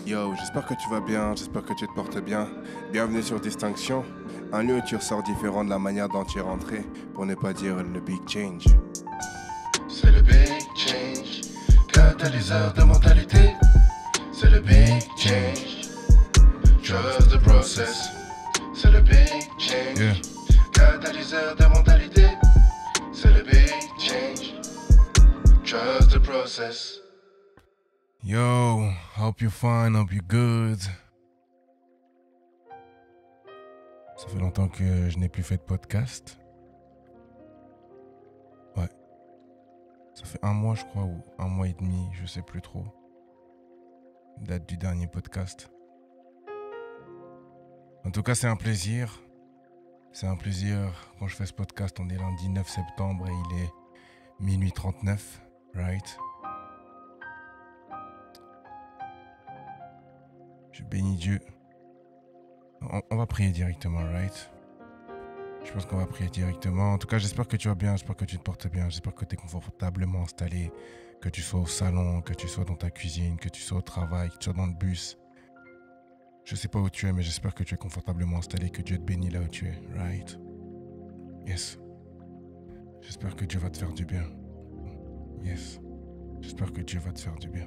Yo, j'espère que tu vas bien, j'espère que tu te portes bien. Bienvenue sur Distinction, un lieu où tu ressors différent de la manière dont tu es rentré, pour ne pas dire le big change. C'est le big change, catalyseur de mentalité. C'est le big change, trust the process. C'est le big change, catalyseur de mentalité. C'est le big change, trust the process. Yo, hope you're fine, hope you're good. Ça fait longtemps que je n'ai plus fait de podcast. Ouais. Ça fait 1 mois, je crois, ou 1 mois et demi, je sais plus trop. Date du dernier podcast. En tout cas, c'est un plaisir. C'est un plaisir quand je fais ce podcast. On est lundi 9 septembre et il est minuit 39, right? Je bénis Dieu. On va prier directement, right? Je pense qu'on va prier directement. En tout cas, j'espère que tu vas bien, j'espère que tu te portes bien, j'espère que tu es confortablement installé, que tu sois au salon, que tu sois dans ta cuisine, que tu sois au travail, que tu sois dans le bus. Je sais pas où tu es, mais j'espère que tu es confortablement installé, que Dieu te bénit là où tu es, right? Yes. J'espère que Dieu va te faire du bien. Yes. J'espère que Dieu va te faire du bien.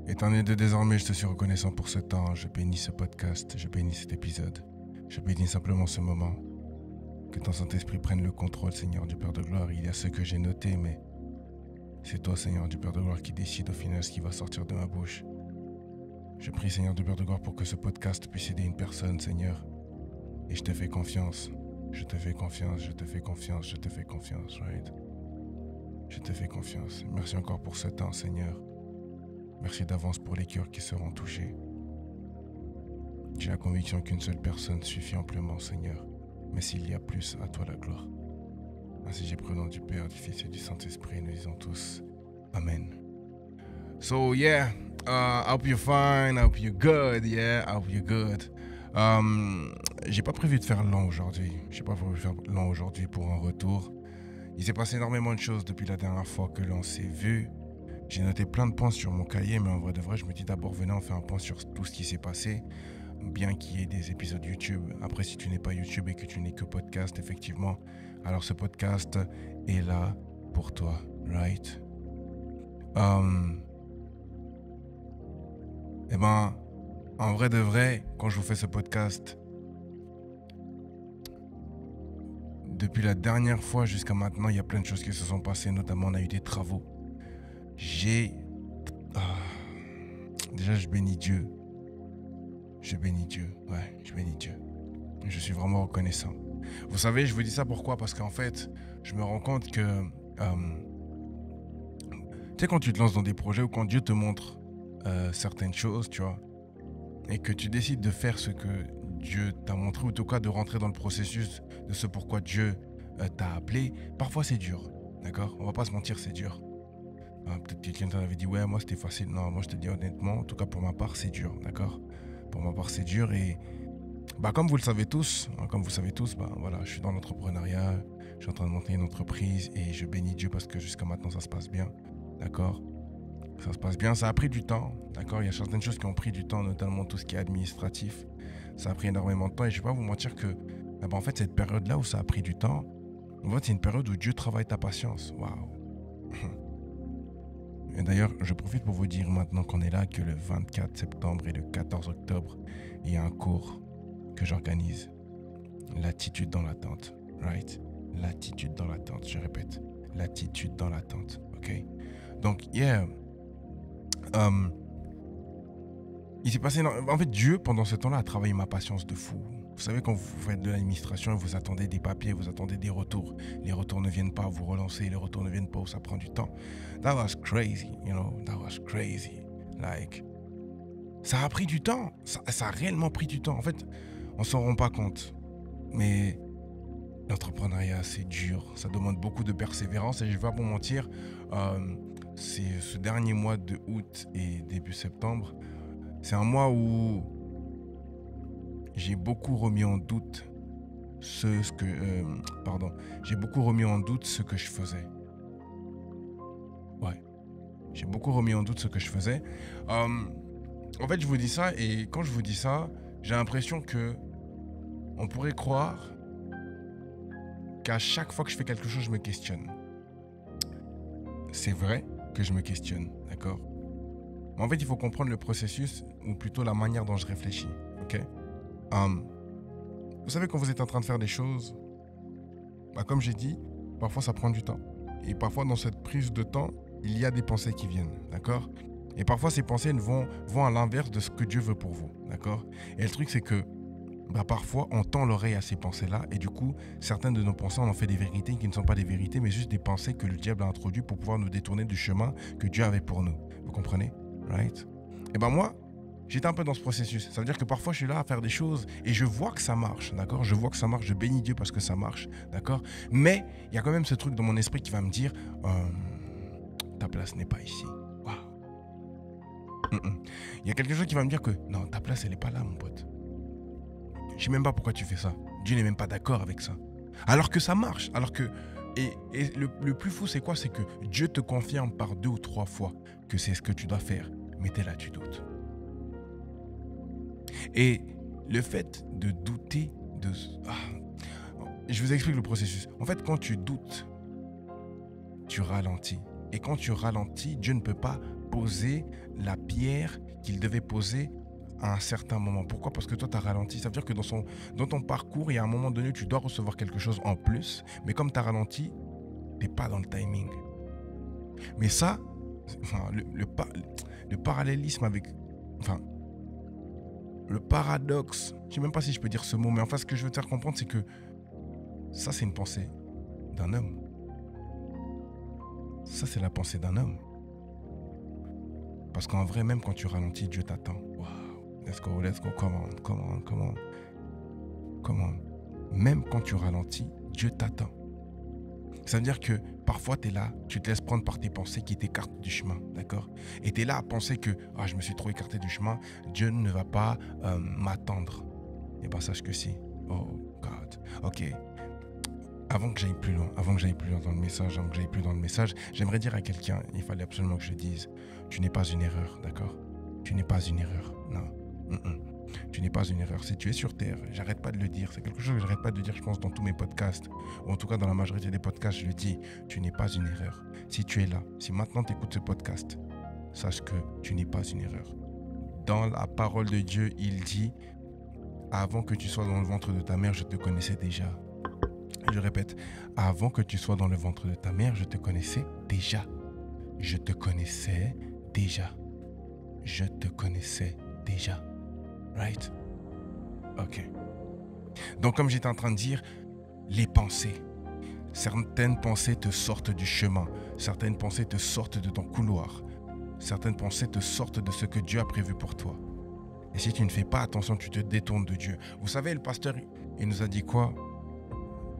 Étant donné de désormais, je te suis reconnaissant pour ce temps. Je bénis ce podcast, je bénis cet épisode. Je bénis simplement ce moment. Que ton Saint-Esprit prenne le contrôle, Seigneur du Père de gloire. Il y a ce que j'ai noté, mais c'est toi, Seigneur du Père de gloire, qui décide au final ce qui va sortir de ma bouche. Je prie, Seigneur du Père de gloire, pour que ce podcast puisse aider une personne, Seigneur. Et je te fais confiance. Je te fais confiance, je te fais confiance, je te fais confiance, right? Je te fais confiance. Merci encore pour ce temps, Seigneur. Merci d'avance pour les cœurs qui seront touchés. J'ai la conviction qu'une seule personne suffit amplement, Seigneur. Mais s'il y a plus, à toi la gloire. Ainsi j'ai pris au nom du Père, du Fils et du Saint-Esprit. Nous disons tous Amen. So yeah, I hope you're fine, I hope you're good, yeah, I hope you're good. J'ai pas prévu de faire long aujourd'hui. J'ai pas prévu de faire long aujourd'hui pour un retour. Il s'est passé énormément de choses depuis la dernière fois que l'on s'est vu. J'ai noté plein de points sur mon cahier, mais en vrai de vrai, je me dis d'abord, venez on fait un point sur tout ce qui s'est passé, bien qu'il y ait des épisodes YouTube. Après, si tu n'es pas YouTube et que tu n'es que podcast, effectivement, alors ce podcast est là pour toi, right? Eh ben, en vrai de vrai, quand je vous fais ce podcast, depuis la dernière fois jusqu'à maintenant, il y a plein de choses qui se sont passées, notamment on a eu des travaux. Déjà, je bénis Dieu. Je bénis Dieu. Ouais, je bénis Dieu. Je suis vraiment reconnaissant. Vous savez, je vous dis ça pourquoi? Parce qu'en fait, je me rends compte que... tu sais, quand tu te lances dans des projets ou quand Dieu te montre certaines choses, tu vois, et que tu décides de faire ce que Dieu t'a montré, ou en tout cas de rentrer dans le processus de ce pourquoi Dieu t'a appelé, parfois c'est dur. D'accord? On va pas se mentir, c'est dur. Peut-être quelqu'un t'en avait dit ouais, moi c'était facile. Non, moi je te dis honnêtement, en tout cas pour ma part c'est dur, d'accord? Pour ma part c'est dur et comme vous le savez tous, voilà, je suis dans l'entrepreneuriat, je suis en train de monter une entreprise et je bénis Dieu parce que jusqu'à maintenant ça se passe bien, d'accord? Ça se passe bien, ça a pris du temps, d'accord? Il y a certaines choses qui ont pris du temps, notamment tout ce qui est administratif. Ça a pris énormément de temps et je vais pas vous mentir que en fait cette période-là où ça a pris du temps, en fait c'est une période où Dieu travaille ta patience. Waouh! Et d'ailleurs, je profite pour vous dire maintenant qu'on est là que le 24 septembre et le 14 octobre, il y a un cours que j'organise. L'attitude dans l'attente, right? L'attitude dans l'attente, je répète. L'attitude dans l'attente, ok? Donc, yeah. Il s'est passé... En fait, Dieu, pendant ce temps-là, a travaillé ma patience de fou. Vous savez, quand vous faites de l'administration, vous attendez des papiers, vous attendez des retours. Les retours ne viennent pas, vous relancez, les retours ne viennent pas, ça prend du temps. That was crazy, you know, that was crazy. Like, ça a pris du temps, ça a réellement pris du temps. En fait, on s'en rend pas compte. Mais l'entrepreneuriat, c'est dur, ça demande beaucoup de persévérance. Et je vais pas vous mentir, c'est ce dernier mois de août et début septembre, c'est un mois où j'ai beaucoup remis en doute ce que je faisais. Ouais. J'ai beaucoup remis en doute ce que je faisais. En fait, je vous dis ça, et quand je vous dis ça, j'ai l'impression que on pourrait croire qu'à chaque fois que je fais quelque chose, je me questionne. C'est vrai que je me questionne, d'accord? Mais en fait, il faut comprendre le processus, ou plutôt la manière dont je réfléchis, ok? Vous savez, quand vous êtes en train de faire des choses, comme j'ai dit, parfois ça prend du temps. Et parfois, dans cette prise de temps, il y a des pensées qui viennent, d'accord? Et parfois, ces pensées vont à l'inverse de ce que Dieu veut pour vous, d'accord? Et le truc, c'est que parfois, on tend l'oreille à ces pensées-là, et du coup, certaines de nos pensées, on en fait des vérités qui ne sont pas des vérités, mais juste des pensées que le diable a introduites pour pouvoir nous détourner du chemin que Dieu avait pour nous. Vous comprenez? Right? Et moi, j'étais un peu dans ce processus. Ça veut dire que parfois, je suis là à faire des choses et je vois que ça marche, d'accord? Je vois que ça marche, je bénis Dieu parce que ça marche, d'accord? Mais il y a quand même ce truc dans mon esprit qui va me dire ta place n'est pas ici. Waouh. Il y a quelque chose qui va me dire que non, ta place, elle n'est pas là, mon pote. Je sais même pas pourquoi tu fais ça. Dieu n'est même pas d'accord avec ça. Alors que ça marche, alors que... Et le plus fou, c'est quoi? C'est que Dieu te confirme par 2 ou 3 fois que c'est ce que tu dois faire. Mais t'es là, tu doutes. Et le fait de douter de... je vous explique le processus. En fait, quand tu doutes, tu ralentis. Et quand tu ralentis, Dieu ne peut pas poser la pierre qu'il devait poser à un certain moment. Pourquoi? Parce que toi, tu as ralenti. Ça veut dire que dans ton parcours, il y a un moment donné, tu dois recevoir quelque chose en plus. Mais comme tu as ralenti, tu n'es pas dans le timing. Mais ça, le parallélisme avec... le paradoxe, je ne sais même pas si je peux dire ce mot, mais ce que je veux te faire comprendre, c'est que ça, c'est une pensée d'un homme. Ça, c'est la pensée d'un homme. Parce qu'en vrai, même quand tu ralentis, Dieu t'attend. Wow. Let's go, come on. Même quand tu ralentis, Dieu t'attend. Ça veut dire que parfois, tu es là, tu te laisses prendre par tes pensées qui t'écartent du chemin, d'accord? Et tu es là à penser que je me suis trop écarté du chemin, Dieu ne va pas m'attendre. Et sache que si. Oh God. Ok. Avant que j'aille plus loin dans le message, j'aimerais dire à quelqu'un, il fallait absolument que je le dise, tu n'es pas une erreur, d'accord? Tu n'es pas une erreur, non. Tu n'es pas une erreur. Si tu es sur Terre, j'arrête pas de le dire, c'est quelque chose que j'arrête pas de dire, je pense, dans tous mes podcasts, ou en tout cas dans la majorité des podcasts, je le dis, tu n'es pas une erreur. Si tu es là, si maintenant tu écoutes ce podcast, sache que tu n'es pas une erreur. Dans la parole de Dieu, il dit, avant que tu sois dans le ventre de ta mère, je te connaissais déjà. Je répète, avant que tu sois dans le ventre de ta mère, je te connaissais déjà. Je te connaissais déjà. Je te connaissais déjà. Right? Ok. Donc, comme j'étais en train de dire, les pensées. Certaines pensées te sortent du chemin. Certaines pensées te sortent de ton couloir. Certaines pensées te sortent de ce que Dieu a prévu pour toi. Et si tu ne fais pas attention, tu te détournes de Dieu. Vous savez, le pasteur, il nous a dit quoi?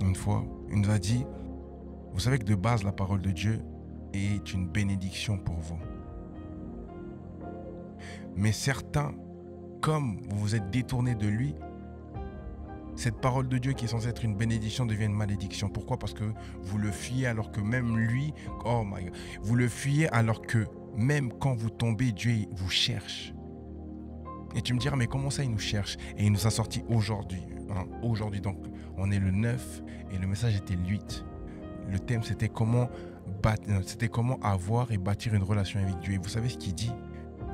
Une fois, il nous a dit, vous savez que de base, la parole de Dieu est une bénédiction pour vous. Mais certains, comme vous vous êtes détournés de lui, cette parole de Dieu qui est censée être une bénédiction devient une malédiction. Pourquoi? Parce que vous le fuyez alors que même lui, oh my God, vous le fuyez alors que même quand vous tombez, Dieu vous cherche. Et tu me diras, mais comment ça il nous cherche? Et il nous a sorti aujourd'hui. Aujourd'hui, donc on est le 9 et le message était le 8. Le thème c'était comment avoir et bâtir une relation avec Dieu. Et vous savez ce qu'il dit?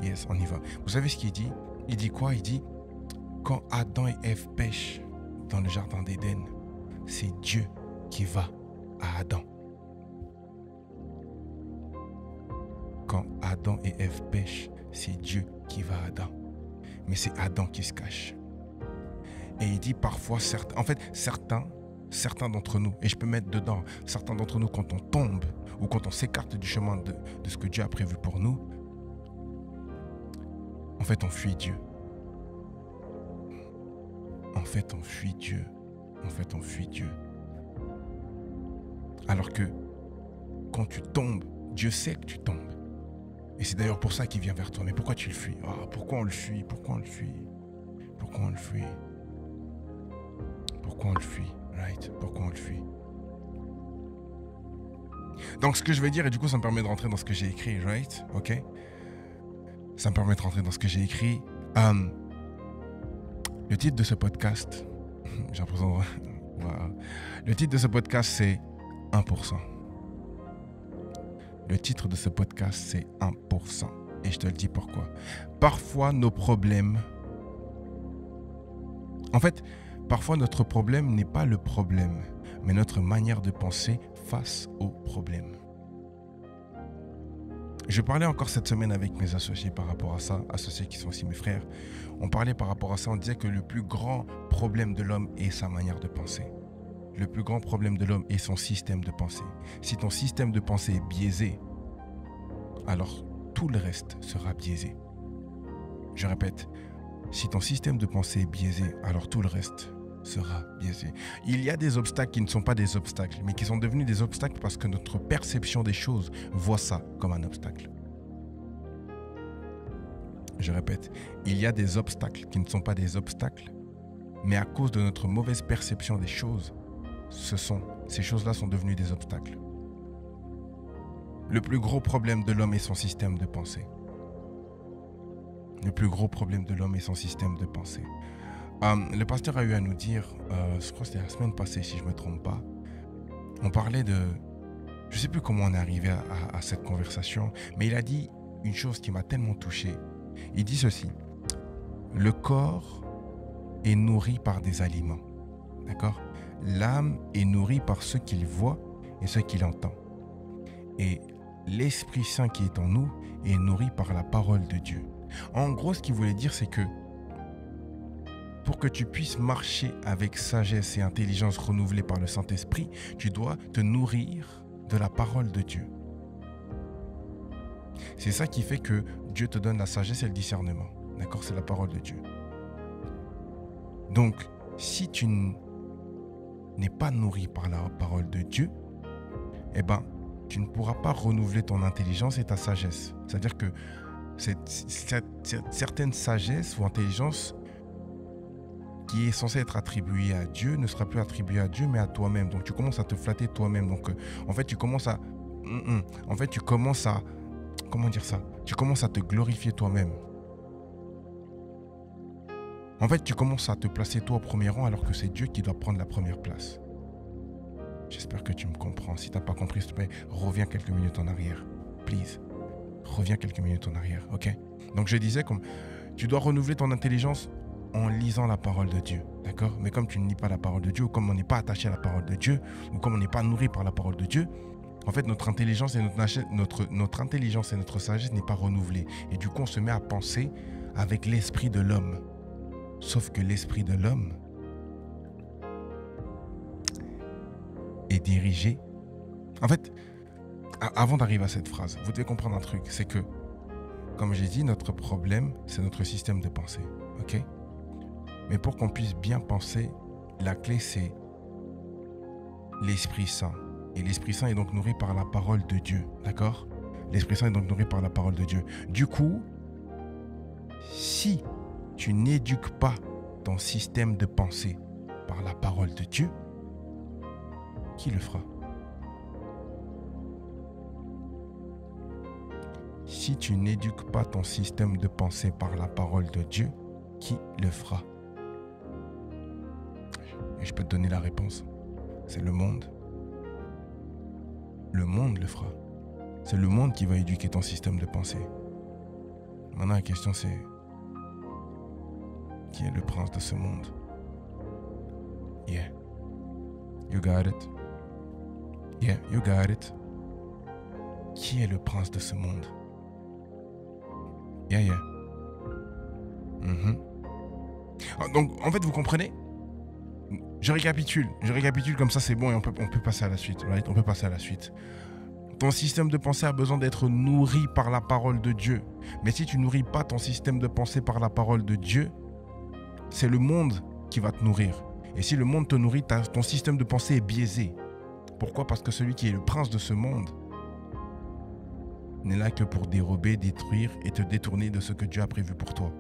Yes, on y va. Vous savez ce qu'il dit? Il dit quoi? Il dit, quand Adam et Ève pêchent dans le jardin d'Éden, c'est Dieu qui va à Adam. Quand Adam et Ève pêchent, c'est Dieu qui va à Adam. Mais c'est Adam qui se cache. Et il dit parfois, certains d'entre nous, et je peux mettre dedans, certains d'entre nous, quand on tombe ou quand on s'écarte du chemin de ce que Dieu a prévu pour nous, en fait, on fuit Dieu. En fait, on fuit Dieu. Alors que quand tu tombes, Dieu sait que tu tombes. Et c'est d'ailleurs pour ça qu'il vient vers toi. Mais pourquoi tu le fuis? Pourquoi on le fuit? Right? Pourquoi on le fuit? Donc ce que je vais dire, et du coup ça me permet de rentrer dans ce que j'ai écrit, right? Ok? Ça me permet de rentrer dans ce que j'ai écrit. Le titre de ce podcast, j'ai l'impression... Wow. Le titre de ce podcast, c'est 1%. Le titre de ce podcast, c'est 1%. Et je te le dis pourquoi. Parfois, nos problèmes... En fait, parfois, notre problème n'est pas le problème, mais notre manière de penser face au problème. Je parlais encore cette semaine avec mes associés par rapport à ça, associés qui sont aussi mes frères. On parlait par rapport à ça, on disait que le plus grand problème de l'homme est sa manière de penser. Le plus grand problème de l'homme est son système de pensée. Si ton système de pensée est biaisé, alors tout le reste sera biaisé. Je répète, si ton système de pensée est biaisé, alors tout le reste sera biaisé. Il y a des obstacles qui ne sont pas des obstacles, mais qui sont devenus des obstacles parce que notre perception des choses voit ça comme un obstacle. Je répète, il y a des obstacles qui ne sont pas des obstacles, mais à cause de notre mauvaise perception des choses, ces choses-là sont devenues des obstacles. Le plus gros problème de l'homme est son système de pensée. Le plus gros problème de l'homme est son système de pensée. Le pasteur a eu à nous dire, je crois que c'était la semaine passée si je ne me trompe pas, on parlait de... Je ne sais plus comment on est arrivé à cette conversation, mais il a dit une chose qui m'a tellement touché. Il dit ceci, le corps est nourri par des aliments, d'accord? L'âme est nourrie par ce qu'il voit et ce qu'il entend. Et l'Esprit Saint qui est en nous est nourri par la parole de Dieu. En gros, ce qu'il voulait dire, c'est que pour que tu puisses marcher avec sagesse et intelligence renouvelée par le Saint-Esprit, tu dois te nourrir de la parole de Dieu. C'est ça qui fait que Dieu te donne la sagesse et le discernement. D'accord? C'est la parole de Dieu. Donc, si tu n'es pas nourri par la parole de Dieu, eh ben, tu ne pourras pas renouveler ton intelligence et ta sagesse. C'est-à-dire que certaine sagesse ou intelligence qui est censée être attribuée à Dieu ne sera plus attribuée à Dieu mais à toi-même. Donc tu commences à te flatter toi-même. Donc en fait tu commences à comment dire ça? Tu commences à te glorifier toi-même. En fait tu commences à te placer toi au premier rang alors que c'est Dieu qui doit prendre la première place. J'espère que tu me comprends. Si tu n'as pas compris, s'il te plaît, reviens quelques minutes en arrière. Please. Reviens quelques minutes en arrière, ok? Donc je disais comme tu dois renouveler ton intelligence en lisant la parole de Dieu, d'accord? Mais comme tu ne lis pas la parole de Dieu, ou comme on n'est pas attaché à la parole de Dieu, ou comme on n'est pas nourri par la parole de Dieu, en fait notre intelligence et notre sagesse n'est pas renouvelée. Et du coup on se met à penser avec l'esprit de l'homme. Sauf que l'esprit de l'homme est dirigé. En fait, avant d'arriver à cette phrase, vous devez comprendre un truc, c'est que, comme j'ai dit, notre problème, c'est notre système de pensée, ok? Mais pour qu'on puisse bien penser, la clé, c'est l'Esprit Saint. Et l'Esprit Saint est donc nourri par la parole de Dieu, d'accord? L'Esprit Saint est donc nourri par la parole de Dieu. Du coup, si tu n'éduques pas ton système de pensée par la parole de Dieu, qui le fera? Si tu n'éduques pas ton système de pensée par la parole de Dieu, qui le fera? Et je peux te donner la réponse. C'est le monde. Le monde le fera. C'est le monde qui va éduquer ton système de pensée. Maintenant, la question c'est, qui est le prince de ce monde? Yeah. You got it. Yeah, you got it. Qui est le prince de ce monde? Yeah, yeah. Donc, en fait, vous comprenez? Je récapitule comme ça, c'est bon et on peut passer à la suite. Right? On peut passer à la suite. Ton système de pensée a besoin d'être nourri par la parole de Dieu. Mais si tu nourris pas ton système de pensée par la parole de Dieu, c'est le monde qui va te nourrir. Et si le monde te nourrit, ton système de pensée est biaisé. Pourquoi? Parce que celui qui est le prince de ce monde n'est là que pour dérober, détruire et te détourner de ce que Dieu a prévu pour toi.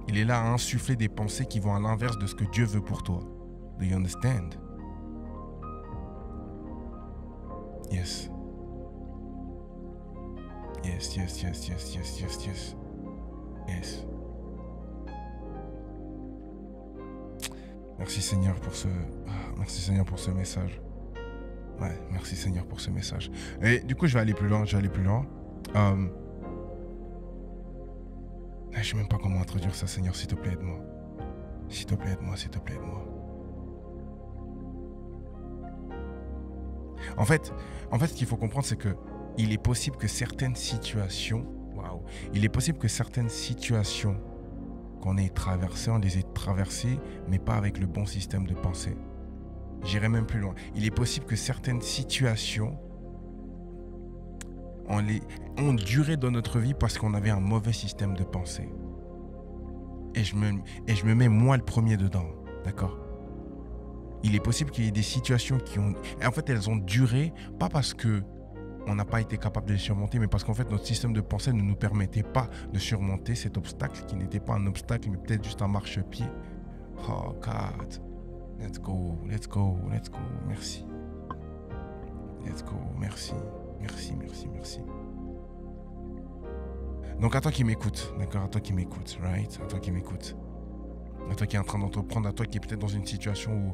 Il est là à insuffler des pensées qui vont à l'inverse de ce que Dieu veut pour toi. Do you understand? Yes. Yes, yes, yes, yes, yes, yes, yes. Yes. Merci Seigneur pour ce... merci Seigneur pour ce message. Ouais, merci Seigneur pour ce message. Et du coup, je vais aller plus loin, je sais même pas comment introduire ça, Seigneur, s'il te plaît, aide-moi. S'il te plaît, aide-moi, s'il te plaît, aide-moi. En fait, ce qu'il faut comprendre, c'est que il est possible que certaines situations, qu'on ait traversées, on les ait traversées, mais pas avec le bon système de pensée. J'irai même plus loin. Il est possible que certaines situations ont duré dans notre vie parce qu'on avait un mauvais système de pensée. Et je me mets moi le premier dedans, d'accord ? Il est possible qu'il y ait des situations elles ont duré, pas parce que on n'a pas été capable de les surmonter, mais parce qu'en fait, notre système de pensée ne nous permettait pas de surmonter cet obstacle qui n'était pas un obstacle, mais peut-être juste un marchepied. Oh God, let's go, let's go, let's go, merci. Let's go, merci, merci, merci, merci. Donc à toi qui m'écoutes, d'accord, à toi qui m'écoutes, right, à toi qui m'écoutes, à toi qui est en train d'entreprendre, à toi qui est peut-être dans une situation où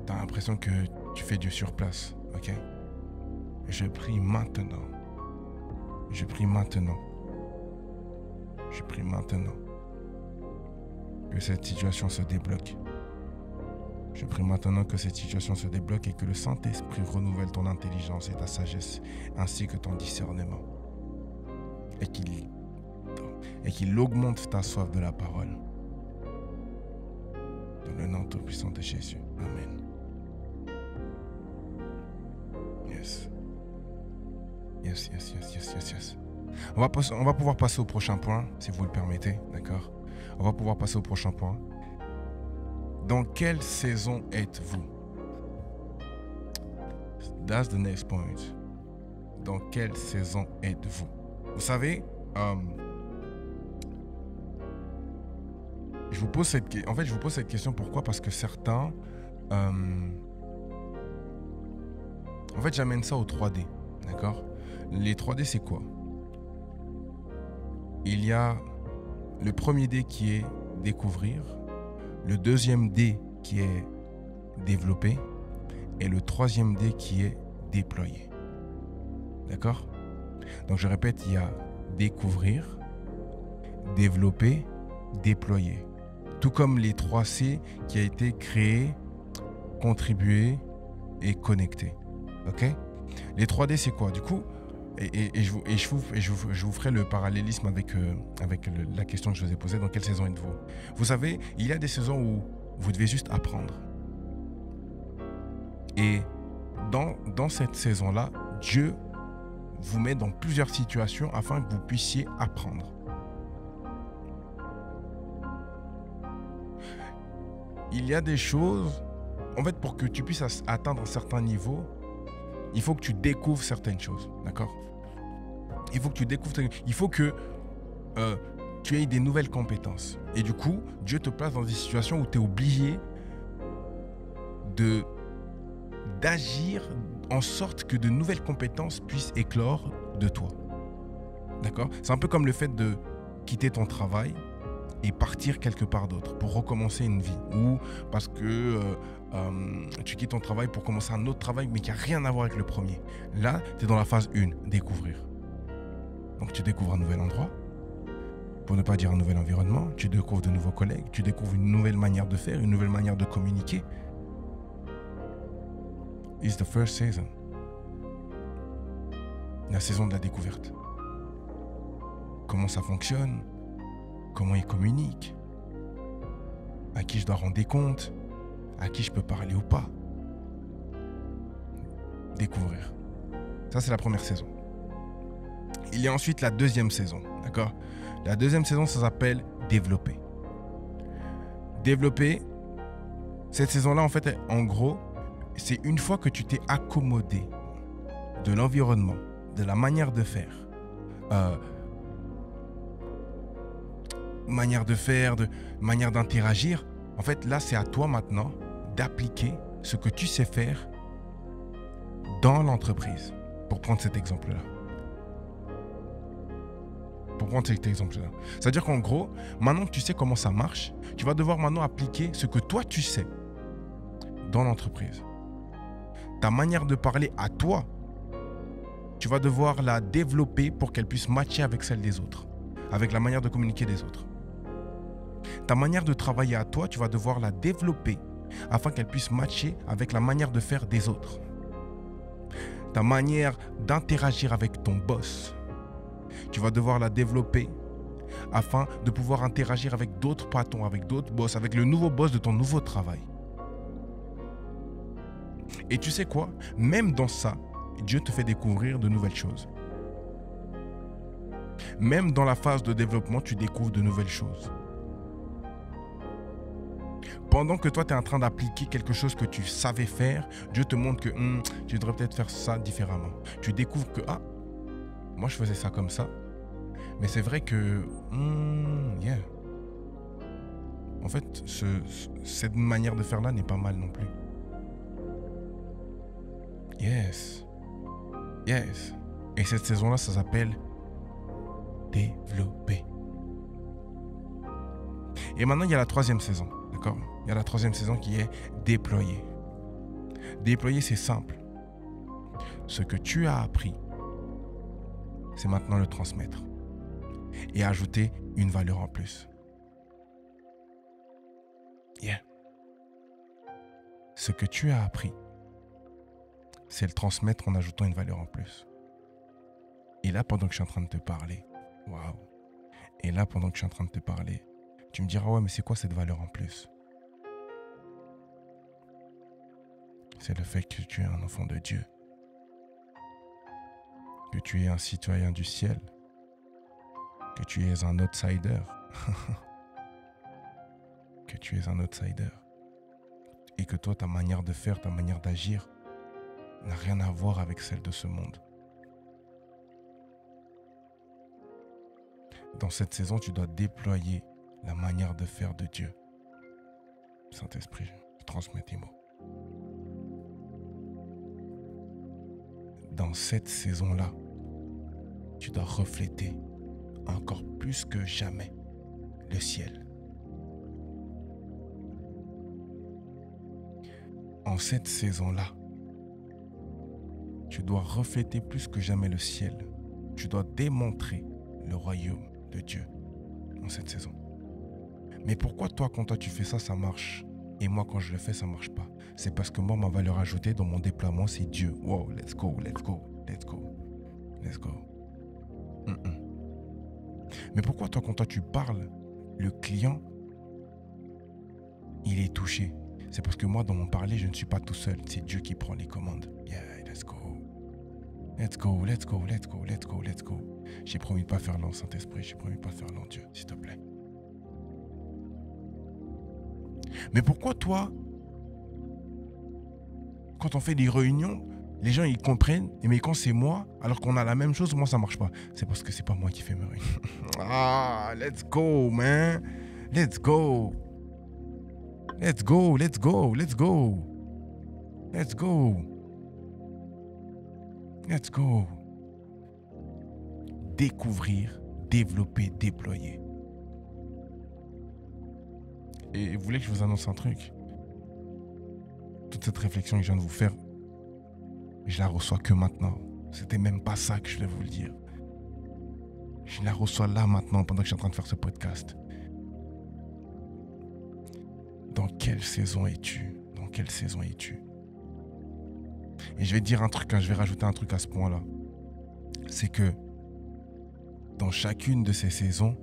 tu as l'impression que tu fais Dieu sur place, ok? Je prie maintenant que cette situation se débloque. Je prie maintenant que cette situation se débloque et que le Saint-Esprit renouvelle ton intelligence et ta sagesse, ainsi que ton discernement. Et qu'il augmente ta soif de la parole. Dans le nom tout-puissant de Jésus. Amen. Yes. Yes, yes, yes, yes, yes, yes. On va pouvoir passer au prochain point, si vous le permettez, d'accord? On va pouvoir passer au prochain point. Dans quelle saison êtes-vous? That's the next point. Dans quelle saison êtes-vous? Vous savez, je vous pose cette question pourquoi? Parce que certains... en fait, j'amène ça au 3D, d'accord? Les 3D, c'est quoi? Il y a le premier D qui est découvrir, le deuxième D qui est développer et le troisième D qui est déployer. D'accord? Donc je répète, il y a découvrir, développer, déployer. Tout comme les 3 C qui a été créé, contribuer et connecter. Ok? Les 3D, c'est quoi? Du coup, je vous ferai le parallélisme avec la question que je vous ai posée. Dans quelle saison êtes-vous? Vous savez, il y a des saisons où vous devez juste apprendre. Et dans cette saison-là, Dieu vous met dans plusieurs situations afin que vous puissiez apprendre. Il y a des choses, en fait, pour que tu puisses atteindre un certain niveau, il faut que tu découvres certaines choses, d'accord? Il faut que tu aies des nouvelles compétences. Et du coup, Dieu te place dans des situations où tu es obligé d'agir en sorte que de nouvelles compétences puissent éclore de toi. D'accord? C'est un peu comme le fait de quitter ton travail et partir quelque part d'autre pour recommencer une vie. Ou parce que tu quittes ton travail pour commencer un autre travail mais qui n'a rien à voir avec le premier. Là, tu es dans la phase 1, découvrir. Donc tu découvres un nouvel endroit, pour ne pas dire un nouvel environnement, tu découvres de nouveaux collègues, tu découvres une nouvelle manière de faire, une nouvelle manière de communiquer. It's the first season. La saison de la découverte. Comment ça fonctionne? Comment ils communiquent? À qui je dois rendre des comptes? À qui je peux parler ou pas? Découvrir. Ça, c'est la première saison. Il y a ensuite la deuxième saison, d'accord? La deuxième saison, ça s'appelle développer. Développer, cette saison-là, en fait, en gros, c'est une fois que tu t'es accommodé de l'environnement, de la manière de faire, de manière d'interagir. En fait, là, c'est à toi maintenant d'appliquer ce que tu sais faire dans l'entreprise, pour prendre cet exemple-là. C'est-à-dire qu'en gros, maintenant que tu sais comment ça marche, tu vas devoir maintenant appliquer ce que toi tu sais dans l'entreprise. Ta manière de parler à toi, tu vas devoir la développer pour qu'elle puisse matcher avec celle des autres, avec la manière de communiquer des autres. Ta manière de travailler à toi, tu vas devoir la développer afin qu'elle puisse matcher avec la manière de faire des autres. Ta manière d'interagir avec ton boss, tu vas devoir la développer afin de pouvoir interagir avec d'autres patrons, avec d'autres boss, avec le nouveau boss de ton nouveau travail. Et tu sais quoi? Même dans ça, Dieu te fait découvrir de nouvelles choses. Même dans la phase de développement, tu découvres de nouvelles choses. Pendant que toi, tu es en train d'appliquer quelque chose que tu savais faire, Dieu te montre que tu devrais peut-être faire ça différemment. Tu découvres que, moi je faisais ça comme ça, mais c'est vrai que, en fait, cette manière de faire là n'est pas mal non plus. Yes. Et cette saison-là, ça s'appelle développer. Et maintenant, il y a la 3e saison, d'accord? Il y a la 3e saison qui est déployer. Déployer, c'est simple. Ce que tu as appris, c'est maintenant le transmettre et ajouter une valeur en plus. Ce que tu as appris, c'est le transmettre en ajoutant une valeur en plus. Et là, pendant que je suis en train de te parler, tu me diras, mais c'est quoi cette valeur en plus? C'est le fait que tu es un enfant de Dieu, que tu es un citoyen du ciel, que tu es un outsider, et que toi, ta manière de faire, ta manière d'agir n'a rien à voir avec celle de ce monde. Dans cette saison, tu dois déployer la manière de faire de Dieu. Saint-Esprit, je transmets tes mots. Dans cette saison-là, tu dois refléter encore plus que jamais le ciel. En cette saison-là, tu dois refléter plus que jamais le ciel. Tu dois démontrer le royaume de Dieu en cette saison. Mais pourquoi toi, quand toi tu fais ça, ça marche? Et moi, quand je le fais, ça marche pas. C'est parce que moi, ma valeur ajoutée dans mon déploiement, c'est Dieu. Wow, let's go. Mais pourquoi toi, quand toi tu parles, le client, il est touché? C'est parce que moi, dans mon parler, je ne suis pas tout seul. C'est Dieu qui prend les commandes. Let's go. J'ai promis de pas faire long, Saint-Esprit. J'ai promis de pas faire long, Dieu, s'il te plaît. Mais pourquoi toi, quand on fait des réunions, les gens ils comprennent, mais quand c'est moi, alors qu'on a la même chose, moi ça marche pas? C'est parce que c'est pas moi qui fais mes réunions. Let's go, man. Let's go. Découvrir, développer, déployer. Et vous voulez que je vous annonce un truc? Toute cette réflexion que je viens de vous faire, je la reçois que maintenant. C'était même pas ça que je voulais vous le dire. Je la reçois là maintenant pendant que je suis en train de faire ce podcast. Dans quelle saison es-tu? Et je vais te dire un truc, je vais rajouter un truc à ce point-là. C'est que dans chacune de ces saisons,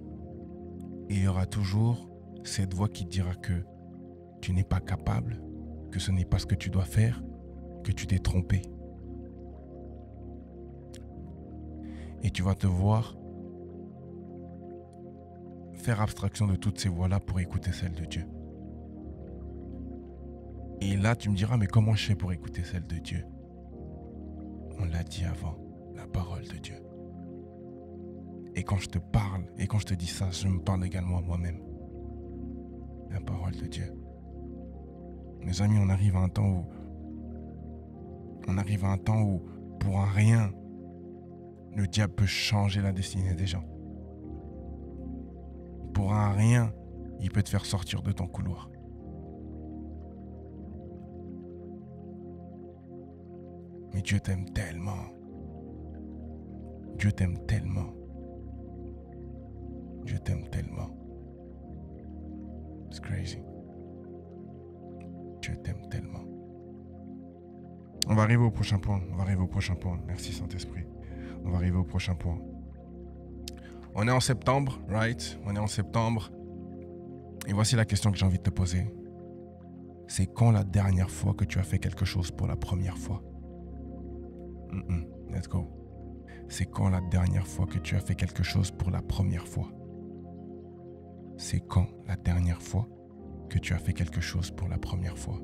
il y aura toujours cette voix qui te dira que tu n'es pas capable, que ce n'est pas ce que tu dois faire, que tu t'es trompé. Et tu vas te voir faire abstraction de toutes ces voix-là pour écouter celle de Dieu. Et là, tu me diras, mais comment je fais pour écouter celle de Dieu? On l'a dit avant, la parole de Dieu. Et quand je te parle, et quand je te dis ça, je me parle également à moi-même. La parole de Dieu. Mes amis, on arrive à un temps où On arrive à un temps où, pour un rien, le diable peut changer la destinée des gens. Pour un rien, il peut te faire sortir de ton couloir. Mais Dieu t'aime tellement. Dieu t'aime tellement. Dieu t'aime tellement. C'est crazy. Dieu t'aime tellement. On va arriver au prochain point. Merci Saint-Esprit. On va arriver au prochain point. On est en septembre, right? On est en septembre. Et voici la question que j'ai envie de te poser. C'est quand la dernière fois que tu as fait quelque chose pour la première fois? Let's go. C'est quand la dernière fois que tu as fait quelque chose pour la première fois? C'est quand la dernière fois que tu as fait quelque chose pour la première fois?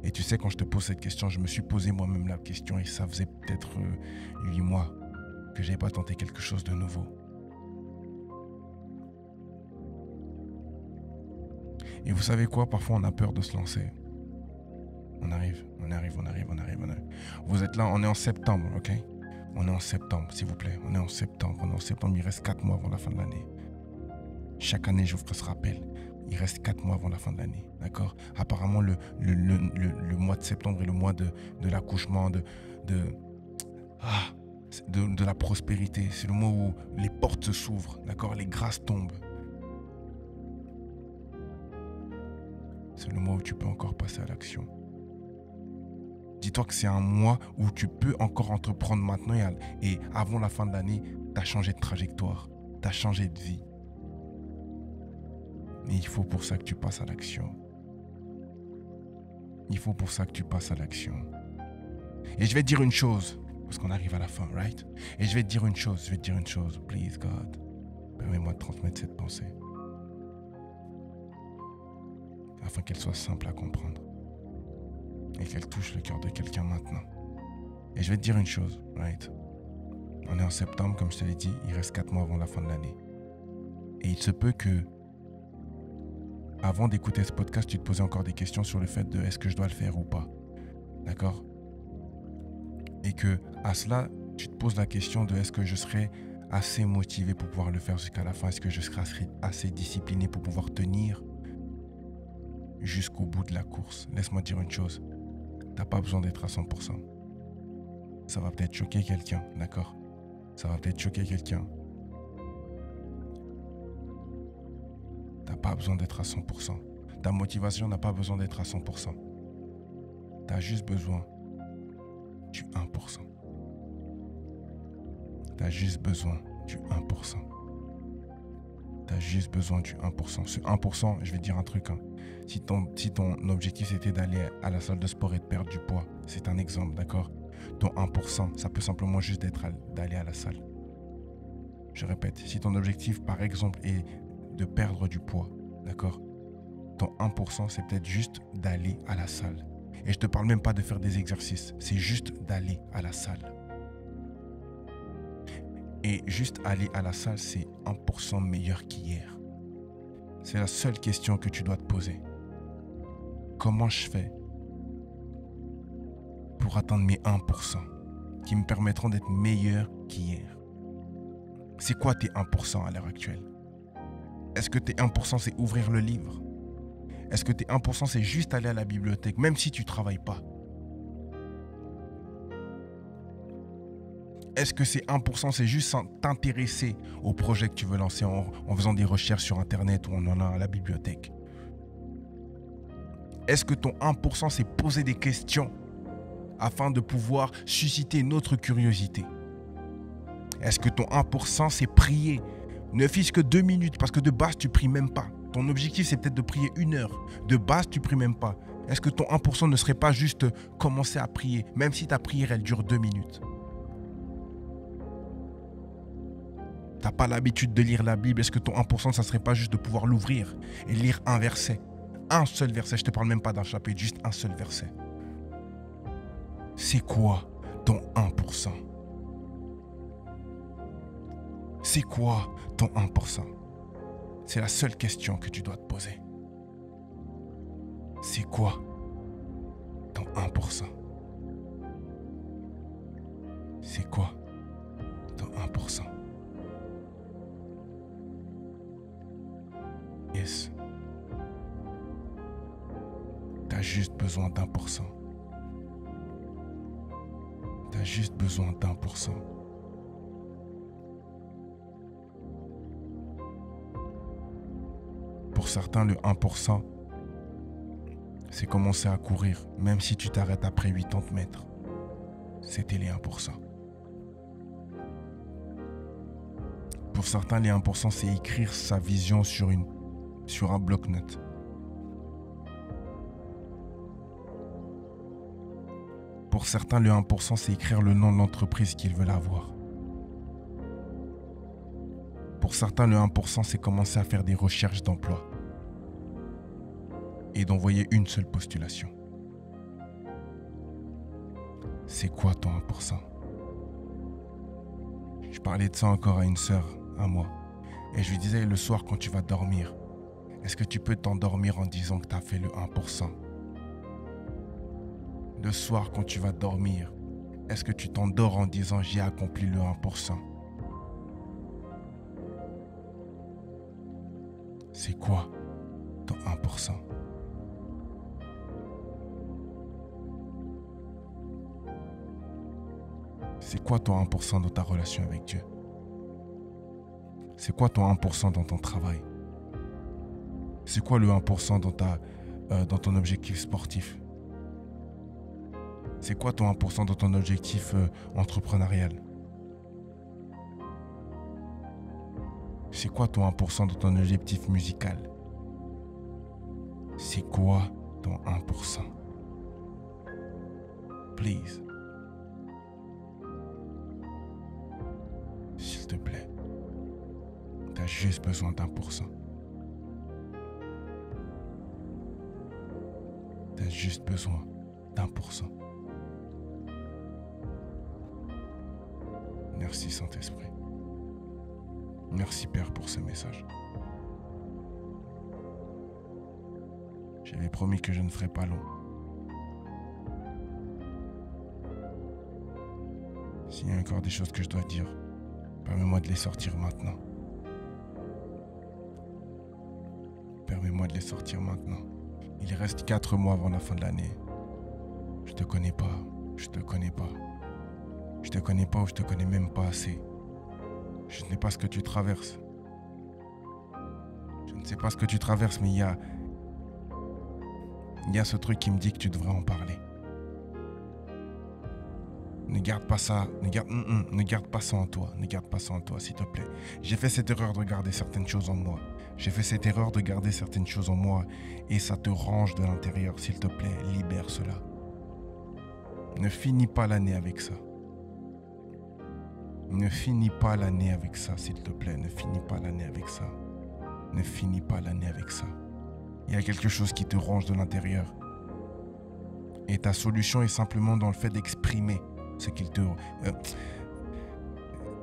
Et tu sais, quand je te pose cette question, je me suis posé moi-même la question et ça faisait peut-être 8 mois que je n'avais pas tenté quelque chose de nouveau. Et vous savez quoi? Parfois, on a peur de se lancer. On arrive. Vous êtes là, on est en septembre, ok? On est en septembre, s'il vous plaît. On est en septembre. Il reste 4 mois avant la fin de l'année. Chaque année, je vous ferai ce rappel. Il reste 4 mois avant la fin de l'année, d'accord? Apparemment, le mois de septembre est le mois de l'accouchement, de la prospérité. C'est le mois où les portes s'ouvrent, d'accord? Les grâces tombent. C'est le mois où tu peux encore passer à l'action. Dis-toi que c'est un mois où tu peux encore entreprendre maintenant et avant la fin de l'année, tu as changé de trajectoire, tu as changé de vie. Et il faut pour ça que tu passes à l'action. Et je vais te dire une chose, parce qu'on arrive à la fin, right? Et je vais te dire une chose, please God, permets-moi de transmettre cette pensée. Afin qu'elle soit simple à comprendre. Et qu'elle touche le cœur de quelqu'un maintenant. Et je vais te dire une chose, right? On est en septembre, comme je te l'ai dit, il reste 4 mois avant la fin de l'année. Et il se peut que, avant d'écouter ce podcast, tu te posais encore des questions sur le fait de est-ce que je dois le faire ou pas. D'accord? Et que, à cela, tu te poses la question de est-ce que je serai assez motivé pour pouvoir le faire jusqu'à la fin? Est-ce que je serai assez discipliné pour pouvoir tenir jusqu'au bout de la course? Laisse-moi dire une chose. T'as pas besoin d'être à 100%. Ça va peut-être choquer quelqu'un, d'accord? T'as pas besoin d'être à 100%. Ta motivation n'a pas besoin d'être à 100%. T'as juste besoin du 1%. T'as juste besoin du 1%. Ce 1%, je vais te dire un truc, hein. Si ton objectif c'était d'aller à la salle de sport et de perdre du poids, c'est un exemple, d'accord? Ton 1%, ça peut simplement juste être d'aller à la salle. Je répète, si ton objectif par exemple est de perdre du poids, d'accord? Ton 1%, c'est peut-être juste d'aller à la salle. Et je te parle même pas de faire des exercices, c'est juste d'aller à la salle. Et juste aller à la salle, c'est 1% meilleur qu'hier. C'est la seule question que tu dois te poser. Comment je fais pour atteindre mes 1% qui me permettront d'être meilleur qu'hier? C'est quoi tes 1% à l'heure actuelle? Est-ce que tes 1% c'est ouvrir le livre? Est-ce que tes 1% c'est juste aller à la bibliothèque, même si tu ne travailles pas? Est-ce que ces 1%, c'est juste t'intéresser au projet que tu veux lancer en faisant des recherches sur Internet ou en allant à la bibliothèque? Est-ce que ton 1%, c'est poser des questions afin de pouvoir susciter une autre curiosité? Est-ce que ton 1%, c'est prier? Ne fût-ce que 2 minutes, parce que de base, tu pries même pas. Ton objectif, c'est peut-être de prier 1 heure. De base, tu pries même pas. Est-ce que ton 1% ne serait pas juste commencer à prier, même si ta prière, elle dure 2 minutes? T'as pas l'habitude de lire la Bible, est-ce que ton 1%, ça serait pas juste de pouvoir l'ouvrir et lire un verset? Un seul verset, je te parle même pas d'un chapitre, juste un seul verset. C'est quoi ton 1%? C'est quoi ton 1%? C'est la seule question que tu dois te poser. C'est quoi ton 1%? C'est quoi ton 1%? Yes. T'as juste besoin d'1%. T'as juste besoin d'1%. Pour certains, le 1%, c'est commencer à courir, même si tu t'arrêtes après 80 mètres. C'était les 1%. Pour certains, les 1%, c'est écrire sa vision sur un bloc-notes. Pour certains, le 1%, c'est écrire le nom de l'entreprise qu'ils veulent avoir. Pour certains, le 1%, c'est commencer à faire des recherches d'emploi et d'envoyer une seule postulation. C'est quoi ton 1%? Je parlais de ça encore à une sœur, à moi. Et je lui disais, le soir quand tu vas dormir, est-ce que tu peux t'endormir en disant que tu as fait le 1%? Le soir quand tu vas dormir, est-ce que tu t'endors en disant j'ai accompli le 1%? C'est quoi ton 1%? C'est quoi ton 1% dans ta relation avec Dieu? C'est quoi ton 1% dans ton travail? C'est quoi le 1% dans ton objectif sportif? C'est quoi ton 1% dans ton objectif entrepreneurial? C'est quoi ton 1% dans ton objectif musical? C'est quoi ton 1%? Please. S'il te plaît. T'as juste besoin d'1%. T'as juste besoin d'1%. Merci Saint-Esprit. Merci Père pour ce message. J'avais promis que je ne ferais pas long. S'il y a encore des choses que je dois dire, permets-moi de les sortir maintenant. Permets-moi de les sortir maintenant. Il reste 4 mois avant la fin de l'année. Je te connais pas. Je te connais pas. Je te connais pas ou je te connais même pas assez. Je ne sais pas ce que tu traverses. Je ne sais pas ce que tu traverses, mais il y a ce truc qui me dit que tu devrais en parler. Ne garde pas ça, ne garde pas ça en toi. Ne garde pas ça en toi, s'il te plaît. J'ai fait cette erreur de garder certaines choses en moi. J'ai fait cette erreur de garder certaines choses en moi et ça te range de l'intérieur. S'il te plaît, libère cela. Ne finis pas l'année avec ça. Ne finis pas l'année avec ça, s'il te plaît. Ne finis pas l'année avec ça. Ne finis pas l'année avec ça. Il y a quelque chose qui te range de l'intérieur. Et ta solution est simplement dans le fait d'exprimer ce qu'il te...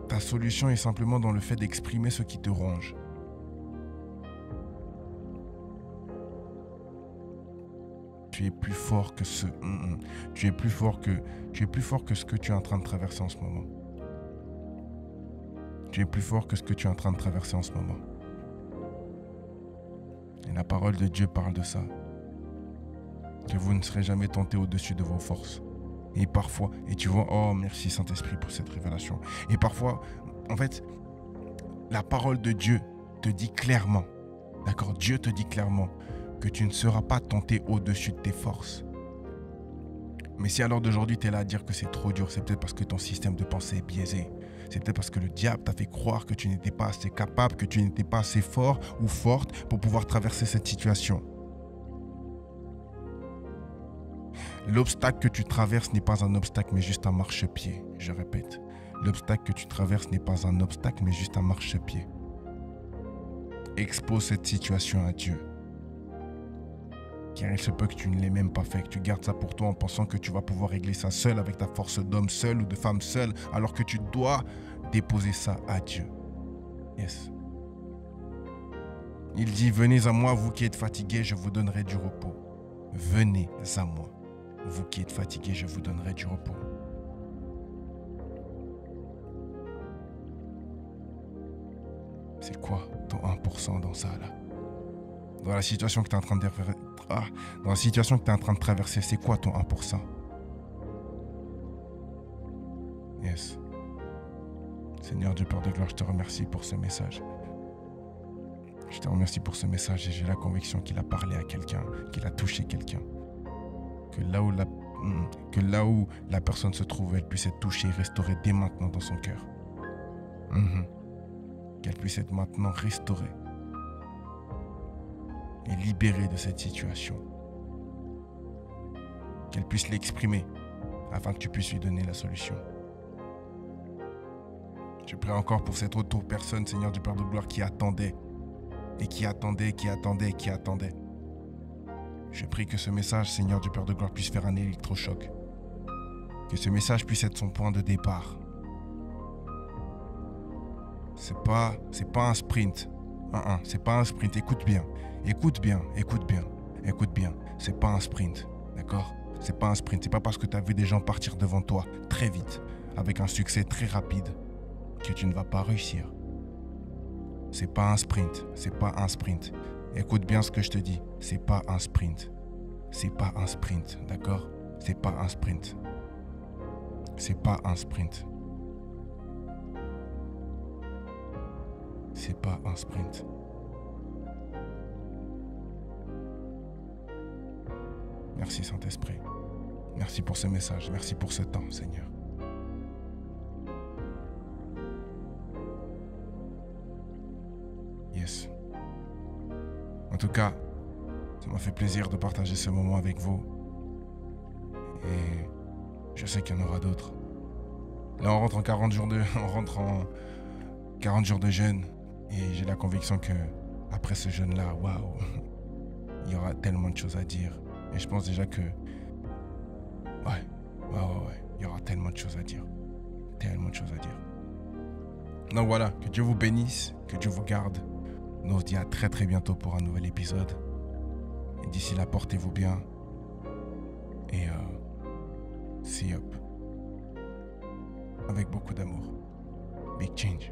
ta solution est simplement dans le fait d'exprimer ce qui te ronge. Tu es plus fort que ce... Tu es plus fort que ce que tu es en train de traverser en ce moment. Tu es plus fort que ce que tu es en train de traverser en ce moment. Et la parole de Dieu parle de ça. Que vous ne serez jamais tentés au-dessus de vos forces. Et parfois, et tu vois, oh merci Saint-Esprit pour cette révélation. Et parfois, en fait, la parole de Dieu te dit clairement, d'accord, Dieu te dit clairement que tu ne seras pas tenté au-dessus de tes forces. Mais si à l'heure d'aujourd'hui, tu es là à dire que c'est trop dur, c'est peut-être parce que ton système de pensée est biaisé. C'est peut-être parce que le diable t'a fait croire que tu n'étais pas assez capable, que tu n'étais pas assez fort ou forte pour pouvoir traverser cette situation. L'obstacle que tu traverses n'est pas un obstacle, mais juste un marchepied. Je répète, l'obstacle que tu traverses n'est pas un obstacle, mais juste un marchepied. Expose cette situation à Dieu. Car il se peut que tu ne l'aies même pas fait, que tu gardes ça pour toi en pensant que tu vas pouvoir régler ça seul avec ta force d'homme seul ou de femme seule, alors que tu dois déposer ça à Dieu. Yes. Il dit, venez à moi, vous qui êtes fatigués, je vous donnerai du repos. Venez à moi. Vous qui êtes fatigués, je vous donnerai du repos. C'est quoi ton 1% dans ça là? Dans la situation que tu es en train de dans la situation que tu es en train de traverser, c'est quoi ton 1%? Yes. Seigneur Dieu, Père de gloire, je te remercie pour ce message. Je te remercie pour ce message et j'ai la conviction qu'il a parlé à quelqu'un, qu'il a touché quelqu'un. Que là où la personne se trouve, elle puisse être touchée et restaurée dès maintenant dans son cœur. Qu'elle puisse être maintenant restaurée et libérée de cette situation. Qu'elle puisse l'exprimer afin que tu puisses lui donner la solution. Je prie encore pour cette autre personne, Seigneur du Père de gloire, qui attendait et qui attendait. Je prie que ce message, Seigneur du Père de gloire, puisse faire un électrochoc. Que ce message puisse être son point de départ. C'est pas un sprint. C'est pas un sprint. Écoute bien. C'est pas un sprint. D'accord? C'est pas un sprint. C'est pas parce que tu as vu des gens partir devant toi très vite, avec un succès très rapide, que tu ne vas pas réussir. C'est pas un sprint. Écoute bien ce que je te dis. C'est pas un sprint. D'accord? C'est pas un sprint. C'est pas un sprint. Merci Saint-Esprit. Merci pour ce message. Merci pour ce temps, Seigneur. Yes. En tout cas, ça m'a fait plaisir de partager ce moment avec vous. Et je sais qu'il y en aura d'autres. Là, on rentre en 40 jours de jeûne. Et j'ai la conviction que après ce jeûne-là, waouh, il y aura tellement de choses à dire. Et je pense déjà que il y aura tellement de choses à dire. Donc voilà, que Dieu vous bénisse, que Dieu vous garde. Nous on se dit à très très bientôt pour un nouvel épisode. Et d'ici là, portez-vous bien. Et see up. Avec beaucoup d'amour. Big change.